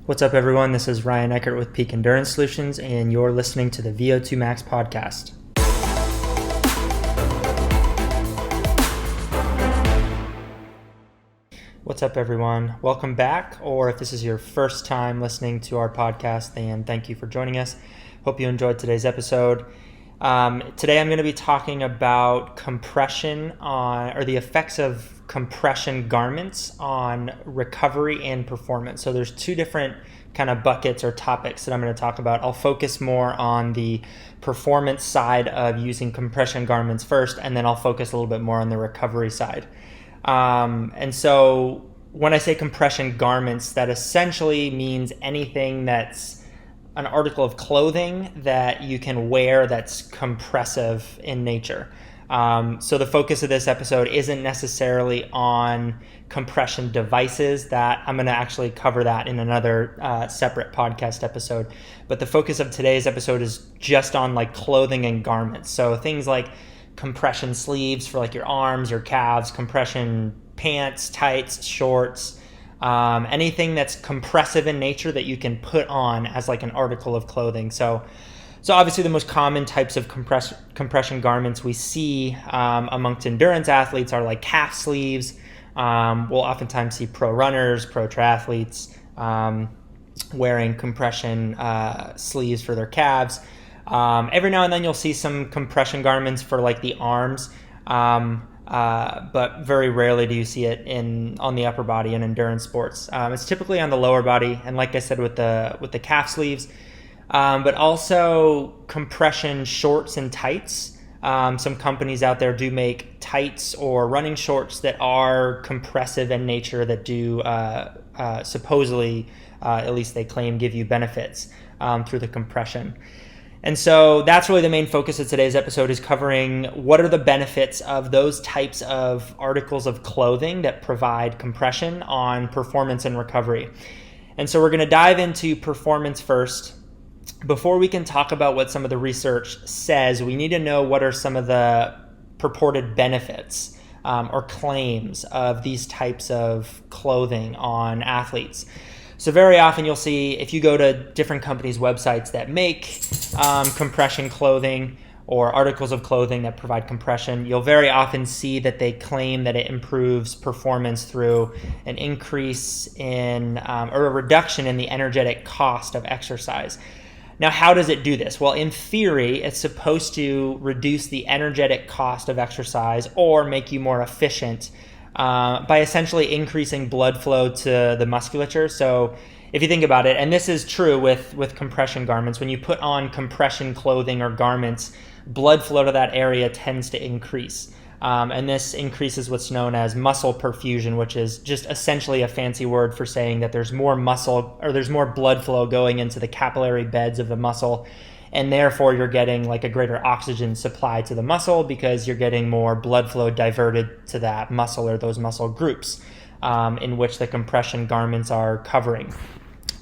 What's up, everyone? This is Ryan Eckert with Peak Endurance Solutions, and you're listening to the VO2 Max podcast. What's up, everyone? Welcome back, or if this is your first time listening to our podcast, then thank you for joining us. Hope you enjoyed today's episode. Today I'm going to be talking about compression or the effects of compression garments on recovery and performance. So there's two different kind of buckets or topics that I'm going to talk about. I'll focus more on the performance side of using compression garments first, and then I'll focus a little bit more on the recovery side. And so when I say compression garments, that essentially means anything that's an article of clothing that you can wear that's compressive in nature. So the focus of this episode isn't necessarily on compression devices. That I'm going to actually cover that in another separate podcast episode. But the focus of today's episode is just on like clothing and garments. So things like compression sleeves for like your arms or calves, compression pants, tights, shorts, anything that's compressive in nature that you can put on as like an article of clothing. So obviously the most common types of compression garments we see amongst endurance athletes are like calf sleeves. We'll oftentimes see pro runners, pro triathletes wearing compression sleeves for their calves. Every now and then you'll see some compression garments for like the arms, but very rarely do you see it on the upper body in endurance sports. It's typically on the lower body, and like I said with the calf sleeves, but also compression shorts and tights. Some companies out there do make tights or running shorts that are compressive in nature that do supposedly, at least they claim, give you benefits through the compression. And so that's really the main focus of today's episode, is covering what are the benefits of those types of articles of clothing that provide compression on performance and recovery. And so we're going to dive into performance first. Before we can talk about what some of the research says, we need to know what are some of the purported benefits or claims of these types of clothing on athletes. So very often you'll see, if you go to different companies' websites that make compression clothing or articles of clothing that provide compression, you'll very often see that they claim that it improves performance through an increase in or a reduction in the energetic cost of exercise. Now, how does it do this? Well, in theory, it's supposed to reduce the energetic cost of exercise or make you more efficient by essentially increasing blood flow to the musculature. So if you think about it, and this is true with compression garments, when you put on compression clothing or garments, blood flow to that area tends to increase. And this increases what's known as muscle perfusion, which is just essentially a fancy word for saying that there's more muscle, or there's more blood flow going into the capillary beds of the muscle, and therefore you're getting like a greater oxygen supply to the muscle because you're getting more blood flow diverted to that muscle or those muscle groups in which the compression garments are covering.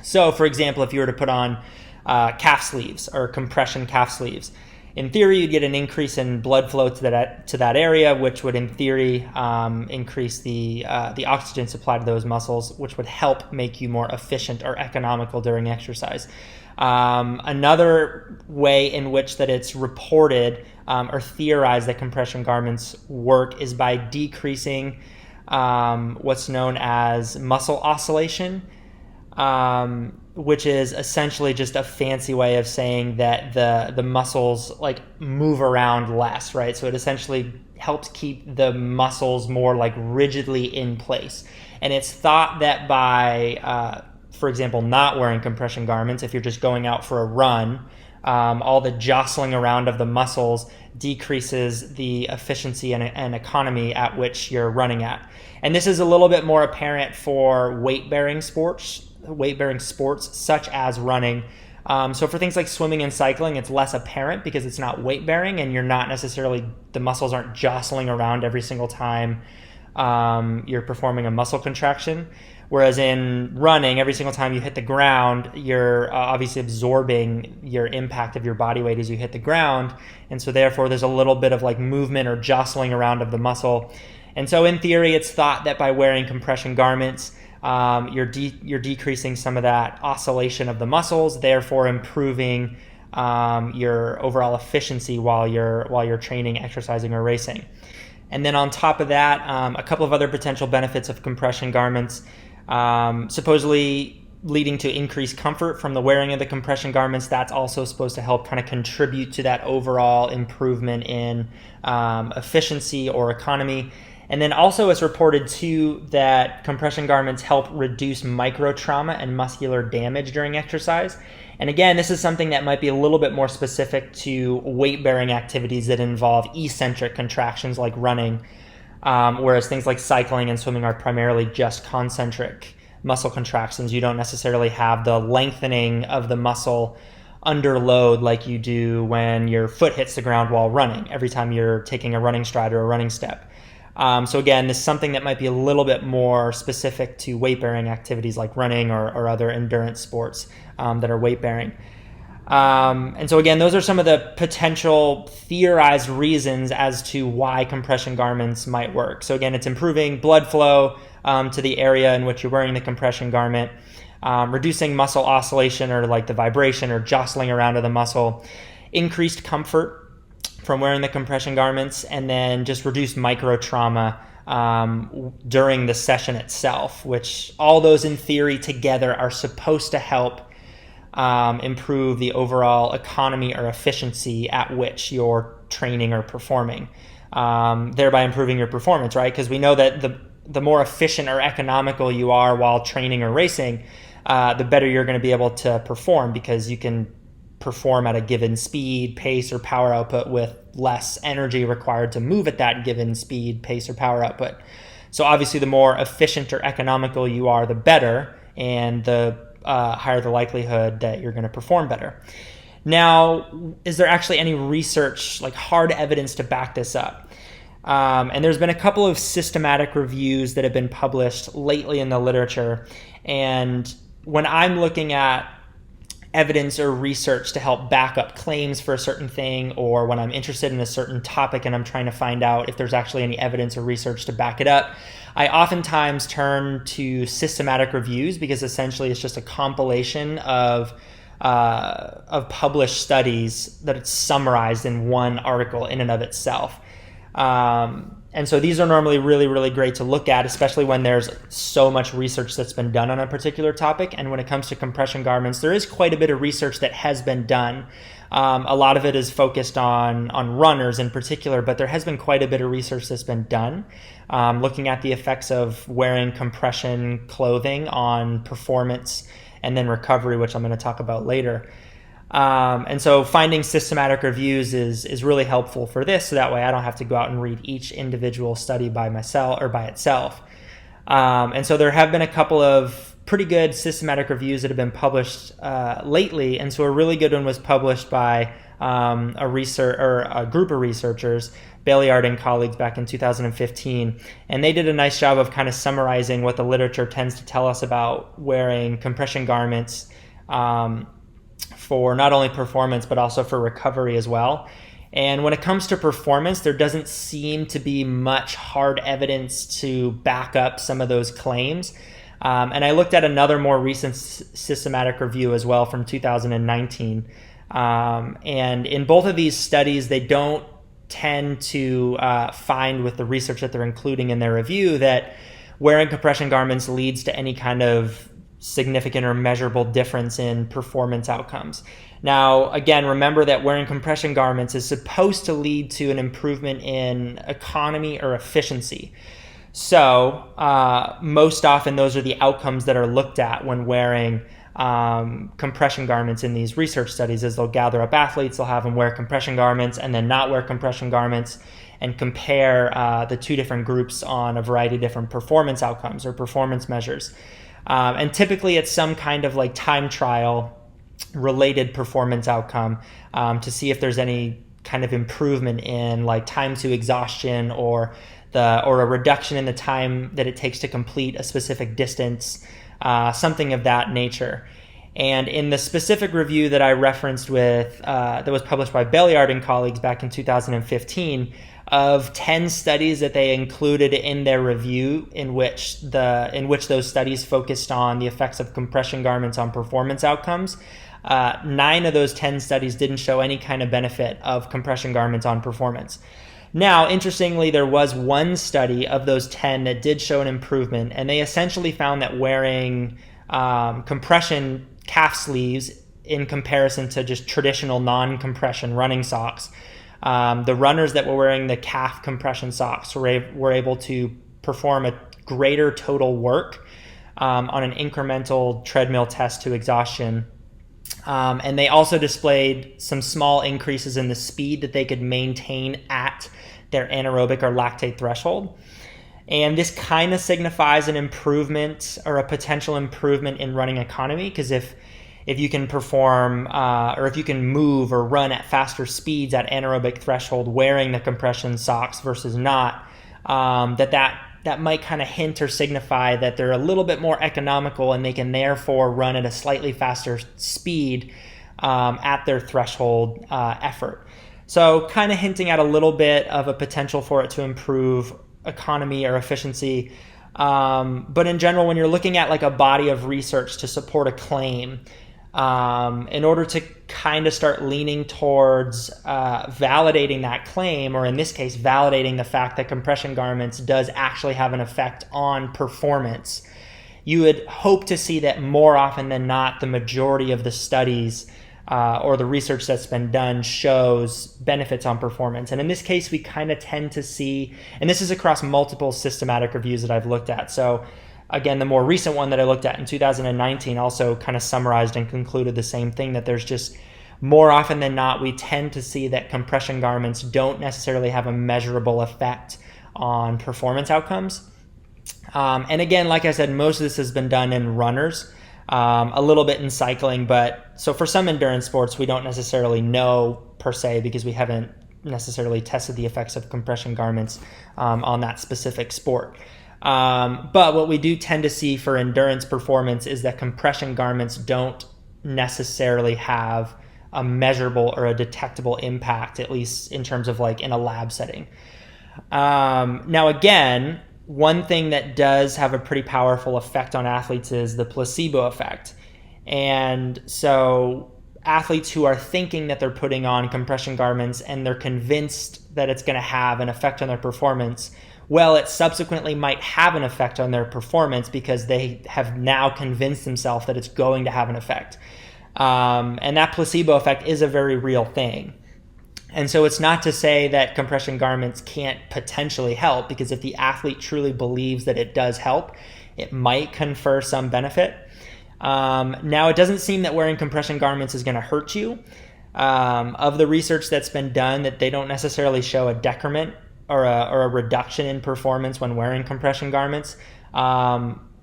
So for example, if you were to put on calf sleeves or compression calf sleeves, in theory, you'd get an increase in blood flow to that area, which would, in theory, increase the oxygen supply to those muscles, which would help make you more efficient or economical during exercise. Another way in which that it's reported or theorized that compression garments work is by decreasing what's known as muscle oscillation, which is essentially just a fancy way of saying that the muscles like move around less, right? So it essentially helps keep the muscles more like rigidly in place. And it's thought that by, for example, not wearing compression garments, if you're just going out for a run, all the jostling around of the muscles decreases the efficiency and economy at which you're running at. And this is a little bit more apparent for weight-bearing sports such as running. So for things like swimming and cycling, it's less apparent because it's not weight-bearing and you're not necessarily, the muscles aren't jostling around every single time you're performing a muscle contraction. Whereas in running, every single time you hit the ground, you're obviously absorbing your impact of your body weight as you hit the ground. And so therefore there's a little bit of like movement or jostling around of the muscle. And so in theory, it's thought that by wearing compression garments, you're decreasing some of that oscillation of the muscles, therefore improving your overall efficiency while you're training, exercising, or racing. And then on top of that, a couple of other potential benefits of compression garments, supposedly leading to increased comfort from the wearing of the compression garments. That's also supposed to help kind of contribute to that overall improvement in efficiency or economy. And then also it's reported too that compression garments help reduce micro trauma and muscular damage during exercise. And again, this is something that might be a little bit more specific to weight-bearing activities that involve eccentric contractions like running, whereas things like cycling and swimming are primarily just concentric muscle contractions. You don't necessarily have the lengthening of the muscle under load like you do when your foot hits the ground while running, every time you're taking a running stride or a running step. So again, this is something that might be a little bit more specific to weight-bearing activities like running or other endurance sports that are weight-bearing. And so again, those are some of the potential theorized reasons as to why compression garments might work. So again, it's improving blood flow to the area in which you're wearing the compression garment, reducing muscle oscillation or like the vibration or jostling around of the muscle, increased comfort from wearing the compression garments, and then just reduced micro trauma during the session itself, which all those in theory together are supposed to help improve the overall economy or efficiency at which you're training or performing, thereby improving your performance, right? Because we know that the more efficient or economical you are while training or racing, the better you're going to be able to perform, because you can perform at a given speed, pace, or power output with less energy required to move at that given speed, pace, or power output. So obviously the more efficient or economical you are, the better, and the higher the likelihood that you're going to perform better. Now, is there actually any research, like hard evidence to back this up? And there's been a couple of systematic reviews that have been published lately in the literature. And when I'm looking at evidence or research to help back up claims for a certain thing, or when I'm interested in a certain topic and I'm trying to find out if there's actually any evidence or research to back it up, I oftentimes turn to systematic reviews, because essentially it's just a compilation of published studies that it's summarized in one article in and of itself. And so these are normally really, really great to look at, especially when there's so much research that's been done on a particular topic. And when it comes to compression garments, there is quite a bit of research that has been done. A lot of it is focused on runners in particular, but there has been quite a bit of research that's been done looking at the effects of wearing compression clothing on performance and then recovery, which I'm going to talk about later. And so finding systematic reviews is really helpful for this, so that way I don't have to go out and read each individual study by myself or by itself. And so there have been a couple of pretty good systematic reviews that have been published lately. And so a really good one was published by a group of researchers, Beliard and colleagues, back in 2015. And they did a nice job of kind of summarizing what the literature tends to tell us about wearing compression garments for not only performance, but also for recovery as well. And when it comes to performance, there doesn't seem to be much hard evidence to back up some of those claims. And I looked at another more recent systematic review as well from 2019. And in both of these studies, they don't tend to find, with the research that they're including in their review, that wearing compression garments leads to any kind of significant or measurable difference in performance outcomes. Now, again, remember that wearing compression garments is supposed to lead to an improvement in economy or efficiency. So most often those are the outcomes that are looked at when wearing compression garments in these research studies. Is they'll gather up athletes, they'll have them wear compression garments and then not wear compression garments, and compare the two different groups on a variety of different performance outcomes or performance measures. And typically it's some kind of like time trial related performance outcome to see if there's any kind of improvement in like time to exhaustion or a reduction in the time that it takes to complete a specific distance, something of that nature. And in the specific review that I referenced that was published by Beliard and colleagues back in 2015, of 10 studies that they included in their review, in which those studies focused on the effects of compression garments on performance outcomes, 9 of those 10 studies didn't show any kind of benefit of compression garments on performance. Now, interestingly, there was one study of those 10 that did show an improvement, and they essentially found that wearing compression calf sleeves in comparison to just traditional non-compression running socks, the runners that were wearing the calf compression socks were able to perform a greater total work on an incremental treadmill test to exhaustion. And they also displayed some small increases in the speed that they could maintain at their anaerobic or lactate threshold. And this kind of signifies an improvement or a potential improvement in running economy, because if you can perform or if you can move or run at faster speeds at anaerobic threshold wearing the compression socks versus not, that might kind of hint or signify that they're a little bit more economical and they can therefore run at a slightly faster speed at their threshold effort. So kind of hinting at a little bit of a potential for it to improve economy or efficiency. But in general, when you're looking at like a body of research to support a claim, in order to kind of start leaning towards validating that claim, or in this case, validating the fact that compression garments does actually have an effect on performance, you would hope to see that more often than not, the majority of the studies or the research that's been done shows benefits on performance. And in this case, we kind of tend to see, and this is across multiple systematic reviews that I've looked at. So again, the more recent one that I looked at in 2019 also kind of summarized and concluded the same thing, that there's just more often than not, we tend to see that compression garments don't necessarily have a measurable effect on performance outcomes. And again, like I said, most of this has been done in runners, a little bit in cycling, but so for some endurance sports, we don't necessarily know per se because we haven't necessarily tested the effects of compression garments on that specific sport. But what we do tend to see for endurance performance is that compression garments don't necessarily have a measurable or a detectable impact, at least in terms of like in a lab setting. Now, again, one thing that does have a pretty powerful effect on athletes is the placebo effect. And so athletes who are thinking that they're putting on compression garments and they're convinced that it's going to have an effect on their performance, well, it subsequently might have an effect on their performance because they have now convinced themselves that it's going to have an effect. And that placebo effect is a very real thing. And so it's not to say that compression garments can't potentially help, because if the athlete truly believes that it does help, it might confer some benefit. Now, it doesn't seem that wearing compression garments is going to hurt you. Of the research that's been done, that they don't necessarily show a decrement or a reduction in performance when wearing compression garments.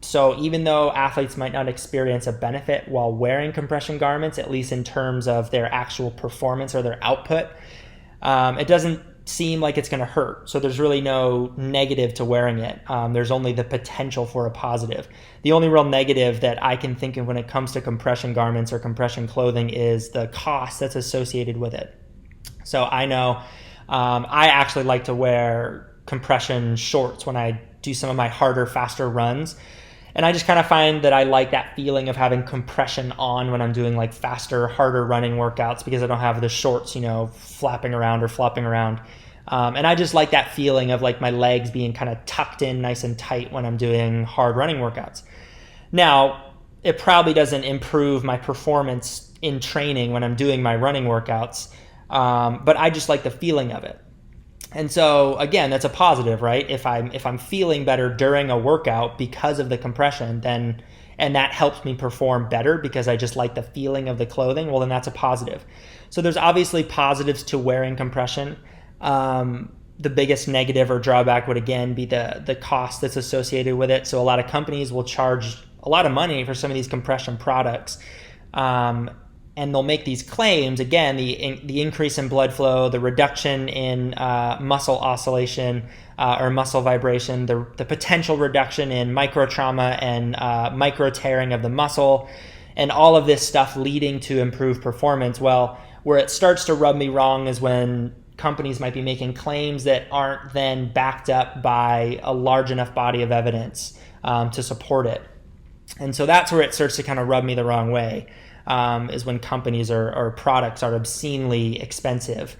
So even though athletes might not experience a benefit while wearing compression garments, at least in terms of their actual performance or their output, it doesn't seem like it's going to hurt. So there's really no negative to wearing it. There's only the potential for a positive. The only real negative that I can think of when it comes to compression garments or compression clothing is the cost that's associated with it. So I know I actually like to wear compression shorts when I do some of my harder, faster runs. And I just kind of find that I like that feeling of having compression on when I'm doing like faster, harder running workouts, because I don't have the shorts, flapping around or flopping around. And I just like that feeling of like my legs being kind of tucked in nice and tight when I'm doing hard running workouts. Now, it probably doesn't improve my performance in training when I'm doing my running workouts, but I just like the feeling of it. And so again, that's a positive, right? If I'm feeling better during a workout because of the compression, then and that helps me perform better because I just like the feeling of the clothing, well, then that's a positive. So there's obviously positives to wearing compression. The biggest negative or drawback would again be the cost that's associated with it. So a lot of companies will charge a lot of money for some of these compression products. And they'll make these claims, again, the increase in blood flow, the reduction in muscle oscillation or muscle vibration, the potential reduction in micro trauma and micro tearing of the muscle, and all of this stuff leading to improved performance. Well, where it starts to rub me wrong is when companies might be making claims that aren't then backed up by a large enough body of evidence to support it. And so that's where it starts to kind of rub me the wrong way, is when companies or products are obscenely expensive.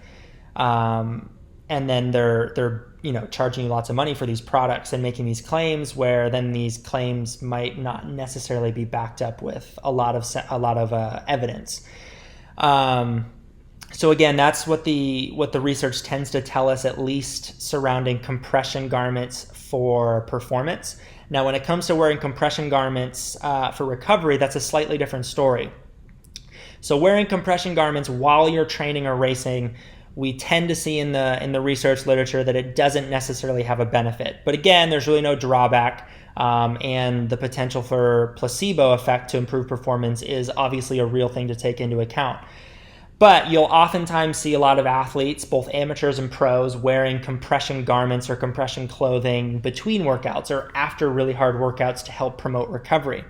And then they're charging you lots of money for these products and making these claims, where then these claims might not necessarily be backed up with a lot of evidence. So again, that's what the research tends to tell us, at least surrounding compression garments for performance. Now, when it comes to wearing compression garments for recovery, that's a slightly different story. So wearing compression garments while you're training or racing, we tend to see in the research literature that it doesn't necessarily have a benefit. But again, there's really no drawback, and the potential for placebo effect to improve performance is obviously a real thing to take into account. But you'll oftentimes see a lot of athletes, both amateurs and pros, wearing compression garments or compression clothing between workouts or after really hard workouts to help promote recovery.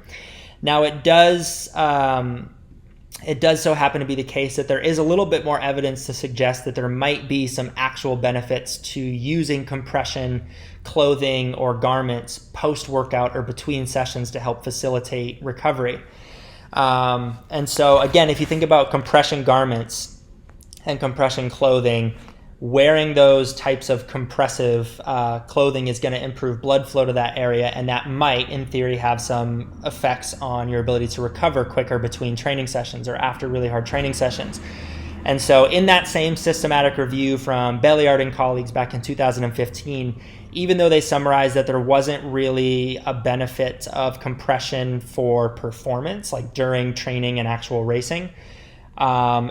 Now, it does so happen to be the case that there is a little bit more evidence to suggest that there might be some actual benefits to using compression clothing or garments post-workout or between sessions to help facilitate recovery. And so again, if you think about compression garments and compression clothing, wearing those types of compressive clothing is going to improve blood flow to that area, and that might, in theory, have some effects on your ability to recover quicker between training sessions or after really hard training sessions. And so in that same systematic review from Beliard and colleagues back in 2015, even though they summarized that there wasn't really a benefit of compression for performance, like during training and actual racing,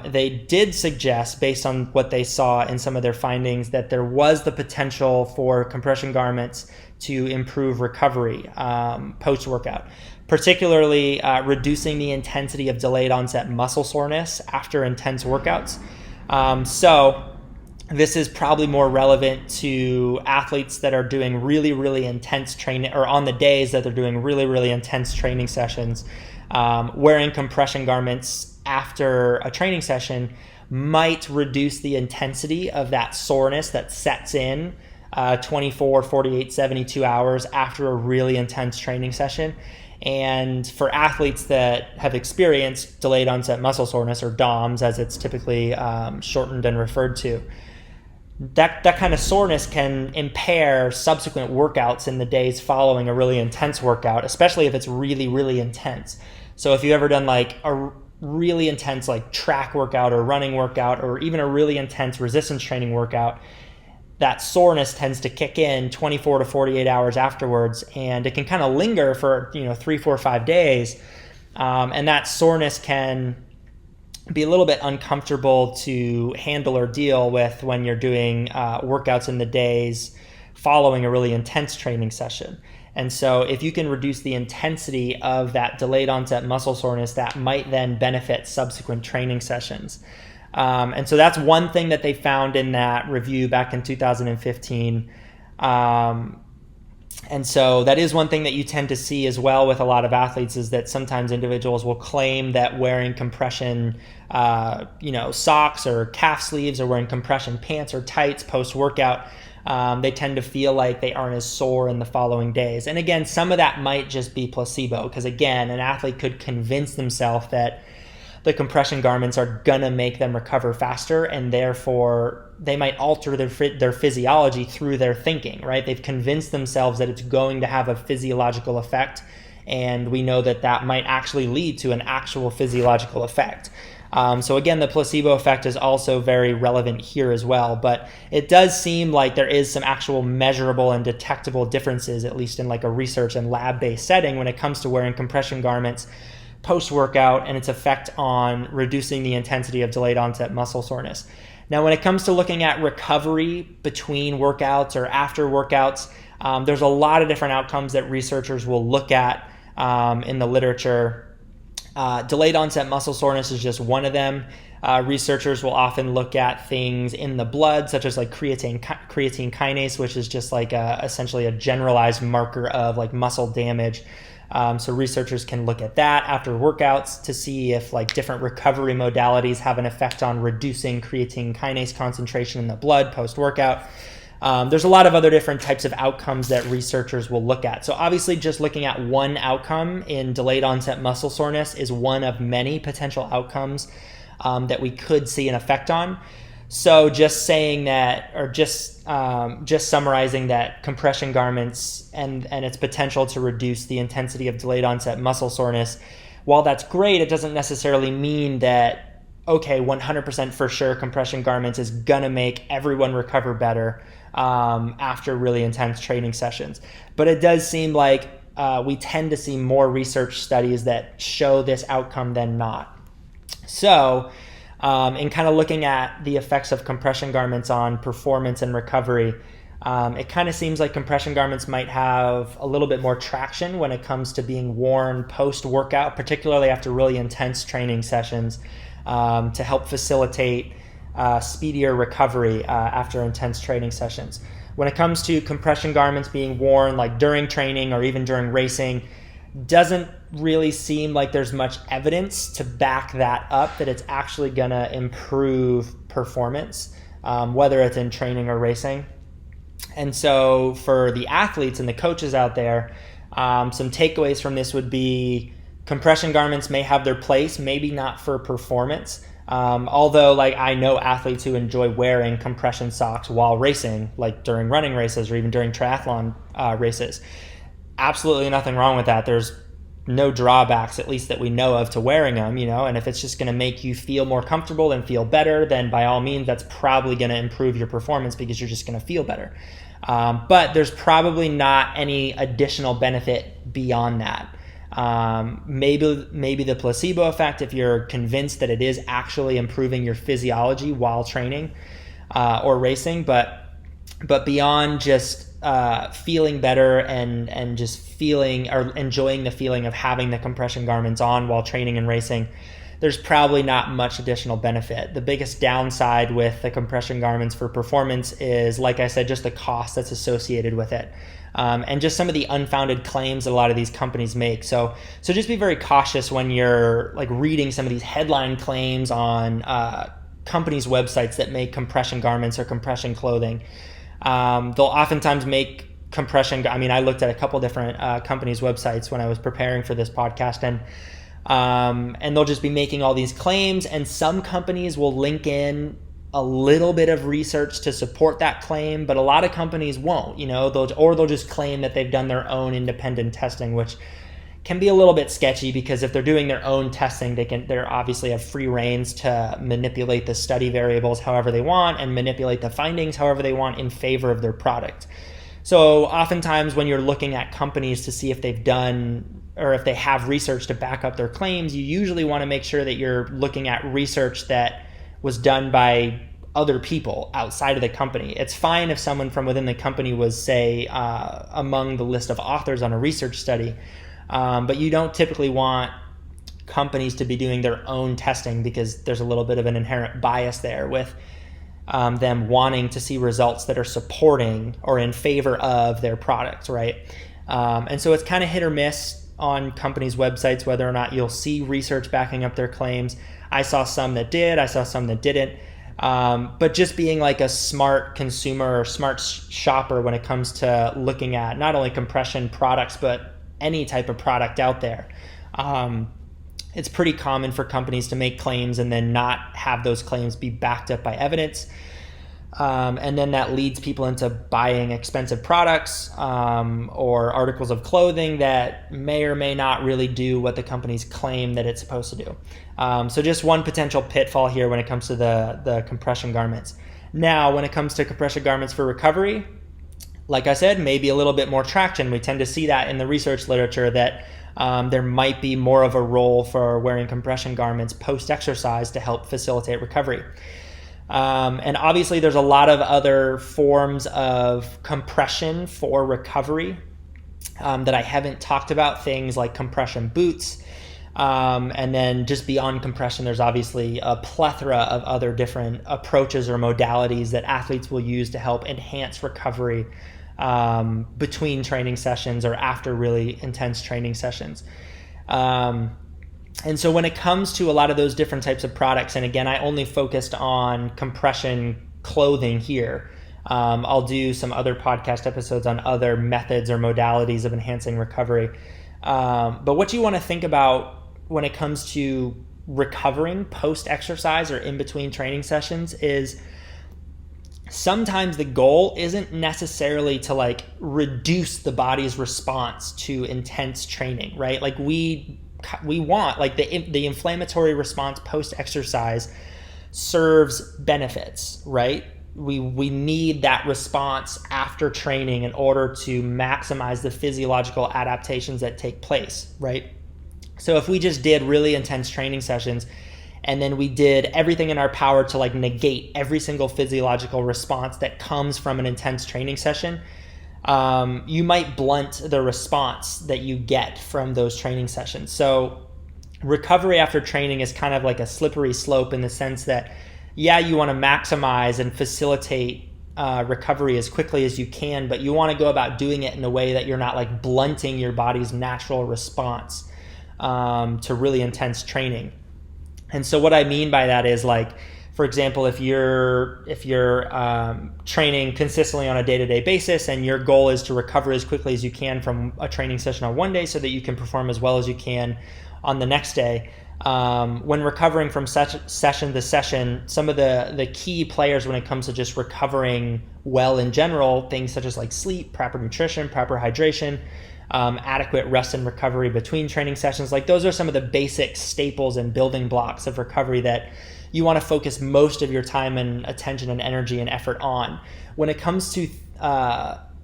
they did suggest, based on what they saw in some of their findings, that there was the potential for compression garments to improve recovery post-workout, particularly reducing the intensity of delayed onset muscle soreness after intense workouts. So this is probably more relevant to athletes that are doing really, really intense training, or on the days that they're doing really, really intense training sessions. Wearing compression garments after a training session might reduce the intensity of that soreness that sets in 24, 48, 72 hours after a really intense training session. And for athletes that have experienced delayed onset muscle soreness, or DOMS as it's typically shortened and referred to, that kind of soreness can impair subsequent workouts in the days following a really intense workout, especially if it's really, really intense. So if you've ever done like a really intense like track workout or running workout, or even a really intense resistance training workout, that soreness tends to kick in 24 to 48 hours afterwards, and it can kind of linger for 3, 4, 5 days, and that soreness can be a little bit uncomfortable to handle or deal with when you're doing workouts in the days following a really intense training session. And so if you can reduce the intensity of that delayed onset muscle soreness, that might then benefit subsequent training sessions. And so that's one thing that they found in that review back in 2015. And so that is one thing that you tend to see as well with a lot of athletes, is that sometimes individuals will claim that wearing compression socks or calf sleeves, or wearing compression pants or tights post-workout, they tend to feel like they aren't as sore in the following days. And again, some of that might just be placebo, because again, an athlete could convince themselves that the compression garments are gonna make them recover faster, and therefore they might alter their physiology through their thinking, right? They've convinced themselves that it's going to have a physiological effect, and we know that that might actually lead to an actual physiological effect. So again, the placebo effect is also very relevant here as well, but it does seem like there is some actual measurable and detectable differences, at least in like a research and lab-based setting, when it comes to wearing compression garments post-workout and its effect on reducing the intensity of delayed onset muscle soreness. Now, when it comes to looking at recovery between workouts or after workouts, there's a lot of different outcomes that researchers will look at in the literature. Delayed onset muscle soreness is just one of them. Researchers will often look at things in the blood, such as like creatine kinase, which is just like essentially a generalized marker of like muscle damage. So researchers can look at that after workouts to see if like different recovery modalities have an effect on reducing creatine kinase concentration in the blood post-workout. There's a lot of other different types of outcomes that researchers will look at. So obviously just looking at one outcome in delayed onset muscle soreness is one of many potential outcomes that we could see an effect on. So just saying that, or just summarizing that compression garments and its potential to reduce the intensity of delayed onset muscle soreness, while that's great, it doesn't necessarily mean that, okay, 100% for sure compression garments is gonna make everyone recover better after really intense training sessions. But it does seem like we tend to see more research studies that show this outcome than not. So in kind of looking at the effects of compression garments on performance and recovery, it kind of seems like compression garments might have a little bit more traction when it comes to being worn post-workout, particularly after really intense training sessions, to help facilitate speedier recovery after intense training sessions. When it comes to compression garments being worn like during training or even during racing, doesn't really seem like there's much evidence to back that up, that it's actually going to improve performance, whether it's in training or racing. And so for the athletes and the coaches out there, some takeaways from this would be compression garments may have their place, maybe not for performance. Although like I know athletes who enjoy wearing compression socks while racing, like during running races or even during triathlon races. Absolutely nothing wrong with that. There's no drawbacks, at least that we know of, to wearing them, and if it's just going to make you feel more comfortable and feel better, then by all means, that's probably going to improve your performance because you're just going to feel better. But there's probably not any additional benefit beyond that. Maybe the placebo effect, if you're convinced that it is actually improving your physiology while training or racing, but beyond just feeling better and just feeling or enjoying the feeling of having the compression garments on while training and racing, there's probably not much additional benefit. The biggest downside with the compression garments for performance is, like I said, just the cost that's associated with it. And just some of the unfounded claims that a lot of these companies make. So just be very cautious when you're like reading some of these headline claims on companies' websites that make compression garments or compression clothing. They'll oftentimes make compression. I mean, I looked at a couple different companies' websites when I was preparing for this podcast, and they'll just be making all these claims, and some companies will link in a little bit of research to support that claim, but a lot of companies won't, they'll just claim that they've done their own independent testing, which can be a little bit sketchy because if they're doing their own testing, they're obviously have free reins to manipulate the study variables however they want and manipulate the findings however they want in favor of their product. So oftentimes when you're looking at companies to see if they've done or if they have research to back up their claims, you usually want to make sure that you're looking at research that was done by other people outside of the company. It's fine if someone from within the company was, say, among the list of authors on a research study, but you don't typically want companies to be doing their own testing because there's a little bit of an inherent bias there with them wanting to see results that are supporting or in favor of their products, right? And so it's kind of hit or miss on companies' websites whether or not you'll see research backing up their claims. I saw some that did, I saw some that didn't. But just being like a smart consumer or smart shopper when it comes to looking at not only compression products, but any type of product out there. It's pretty common for companies to make claims and then not have those claims be backed up by evidence. And then that leads people into buying expensive products or articles of clothing that may or may not really do what the companies claim that it's supposed to do. So just one potential pitfall here when it comes to the compression garments. Now, when it comes to compression garments for recovery, like I said, maybe a little bit more traction. We tend to see that in the research literature that there might be more of a role for wearing compression garments post-exercise to help facilitate recovery. And obviously there's a lot of other forms of compression for recovery that I haven't talked about, things like compression boots. And then just beyond compression, there's obviously a plethora of other different approaches or modalities that athletes will use to help enhance recovery between training sessions or after really intense training sessions. And so when it comes to a lot of those different types of products, and again, I only focused on compression clothing here. I'll do some other podcast episodes on other methods or modalities of enhancing recovery. But what you want to think about when it comes to recovering post-exercise or in between training sessions is sometimes the goal isn't necessarily to like reduce the body's response to intense training, right? Like we want like the inflammatory response post-exercise serves benefits, right? We need that response after training in order to maximize the physiological adaptations that take place, right? So if we just did really intense training sessions and then we did everything in our power to like negate every single physiological response that comes from an intense training session, you might blunt the response that you get from those training sessions. So recovery after training is kind of like a slippery slope in the sense that, yeah, you want to maximize and facilitate recovery as quickly as you can, but you want to go about doing it in a way that you're not like blunting your body's natural response to really intense training. And so what I mean by that is like, for example, if you're training consistently on a day-to-day basis and your goal is to recover as quickly as you can from a training session on one day so that you can perform as well as you can on the next day, when recovering from session to session, some of the key players when it comes to just recovering well in general, things such as like sleep, proper nutrition, proper hydration, adequate rest and recovery between training sessions, like those are some of the basic staples and building blocks of recovery that you want to focus most of your time and attention and energy and effort on. When it comes to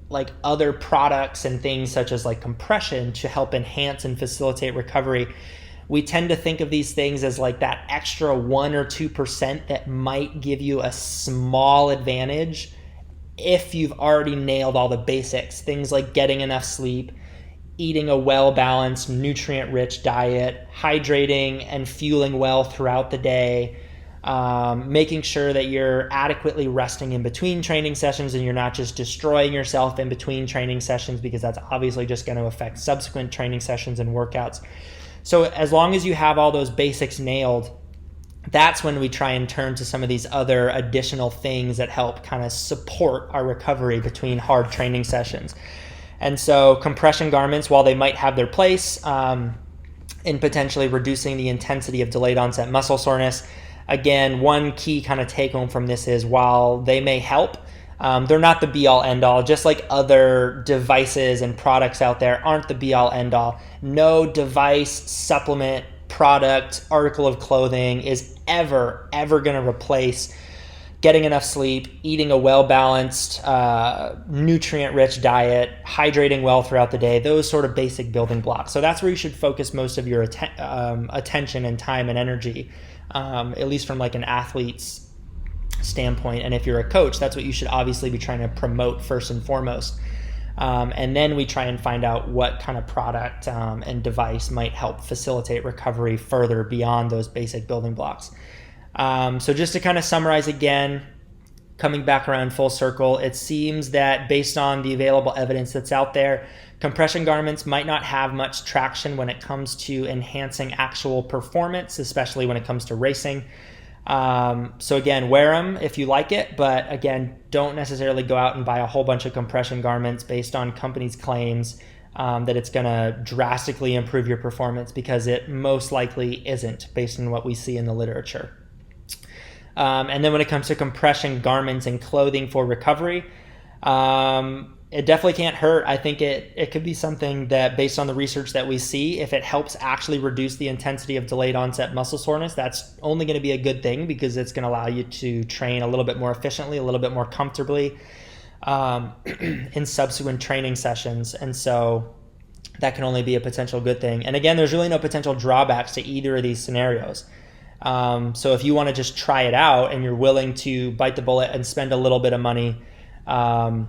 like other products and things such as like compression to help enhance and facilitate recovery, we tend to think of these things as like that extra 1 or 2% that might give you a small advantage if you've already nailed all the basics, things like getting enough sleep, eating a well-balanced, nutrient-rich diet, hydrating and fueling well throughout the day, making sure that you're adequately resting in between training sessions and you're not just destroying yourself in between training sessions, because that's obviously just going to affect subsequent training sessions and workouts. So as long as you have all those basics nailed, that's when we try and turn to some of these other additional things that help kind of support our recovery between hard training sessions. And so compression garments, while they might have their place in potentially reducing the intensity of delayed onset muscle soreness, again, one key kind of take home from this is while they may help, they're not the be all end all, just like other devices and products out there aren't the be all end all. No device, supplement, product, article of clothing is ever going to replace getting enough sleep, eating a well-balanced, nutrient-rich diet, hydrating well throughout the day, those sort of basic building blocks. So that's where you should focus most of your attention and time and energy, at least from like an athlete's standpoint. And if you're a coach, that's what you should obviously be trying to promote first and foremost. And then we try and find out what kind of product and device might help facilitate recovery further beyond those basic building blocks. So just to kind of summarize again, coming back around full circle, it seems that based on the available evidence that's out there, compression garments might not have much traction when it comes to enhancing actual performance, especially when it comes to racing. So again, wear them if you like it, but again, don't necessarily go out and buy a whole bunch of compression garments based on companies' claims that it's going to drastically improve your performance, because it most likely isn't based on what we see in the literature. And then when it comes to compression garments and clothing for recovery, it definitely can't hurt. I think it could be something that, based on the research that we see, if it helps actually reduce the intensity of delayed onset muscle soreness, that's only going to be a good thing, because it's going to allow you to train a little bit more efficiently, a little bit more comfortably in subsequent training sessions. And so that can only be a potential good thing. And again, there's really no potential drawbacks to either of these scenarios. So if you want to just try it out and you're willing to bite the bullet and spend a little bit of money on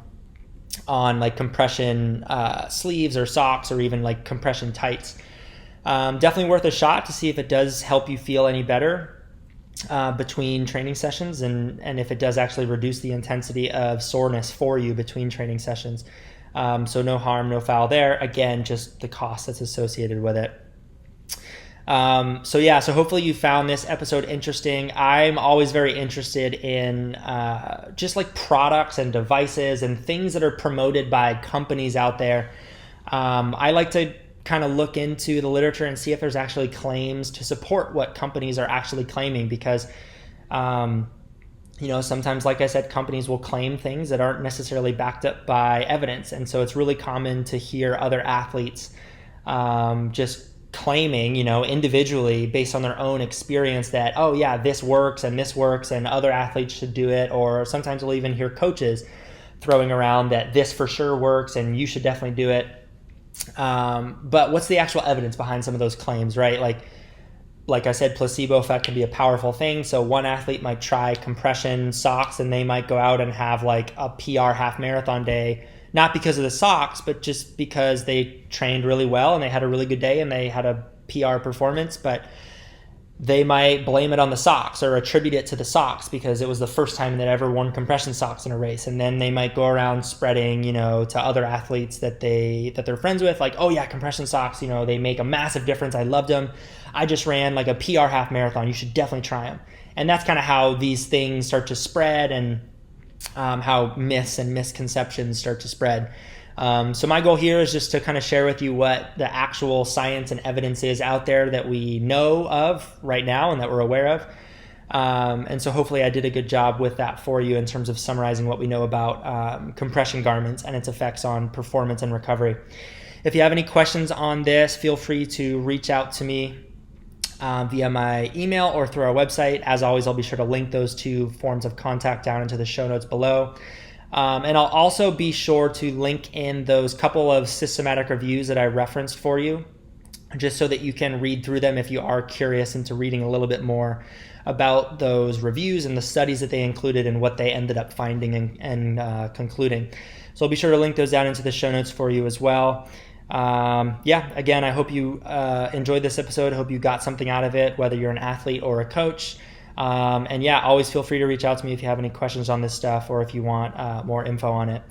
like compression sleeves or socks or even like compression tights, definitely worth a shot to see if it does help you feel any better. between training sessions, and if it does actually reduce the intensity of soreness for you between training sessions. So no harm, no foul there. Again, just the cost that's associated with it. So hopefully you found this episode interesting. I'm always very interested in just like products and devices and things that are promoted by companies out there. I like to kind of look into the literature and see if there's actually claims to support what companies are actually claiming, because sometimes, like I said, companies will claim things that aren't necessarily backed up by evidence. And so it's really common to hear other athletes just claiming, individually based on their own experience that, oh yeah, this works and other athletes should do it. Or sometimes we'll even hear coaches throwing around that this for sure works and you should definitely do it. But what's the actual evidence behind some of those claims, right? Like I said, placebo effect can be a powerful thing. So one athlete might try compression socks and they might go out and have like a PR half marathon day, not because of the socks, but just because they trained really well and they had a really good day and they had a PR performance. But they might blame it on the socks or attribute it to the socks because it was the first time that ever won compression socks in a race. And then they might go around spreading, to other athletes that they're friends with, like, oh yeah, compression socks, they make a massive difference. I loved them. I just ran like a PR half marathon. You should definitely try them. And that's kind of how these things start to spread, and how myths and misconceptions start to spread. So my goal here is just to kind of share with you what the actual science and evidence is out there that we know of right now and that we're aware of. And so hopefully I did a good job with that for you in terms of summarizing what we know about compression garments and its effects on performance and recovery. If you have any questions on this, feel free to reach out to me via my email or through our website. As always, I'll be sure to link those two forms of contact down into the show notes below. And I'll also be sure to link in those couple of systematic reviews that I referenced for you, just so that you can read through them if you are curious into reading a little bit more about those reviews and the studies that they included and what they ended up finding and concluding. So I'll be sure to link those down into the show notes for you as well. Again, I hope you enjoyed this episode. I hope you got something out of it, whether you're an athlete or a coach. Always feel free to reach out to me if you have any questions on this stuff or if you want more info on it.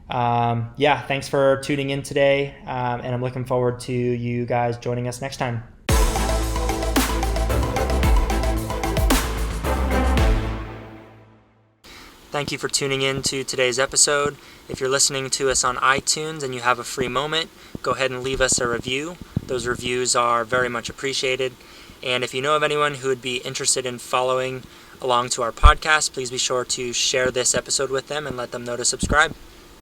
Thanks for tuning in today, and I'm looking forward to you guys joining us next time. Thank you for tuning in to today's episode. If you're listening to us on iTunes and you have a free moment, go ahead and leave us a review. Those reviews are very much appreciated. And if you know of anyone who would be interested in following along to our podcast, please be sure to share this episode with them and let them know to subscribe.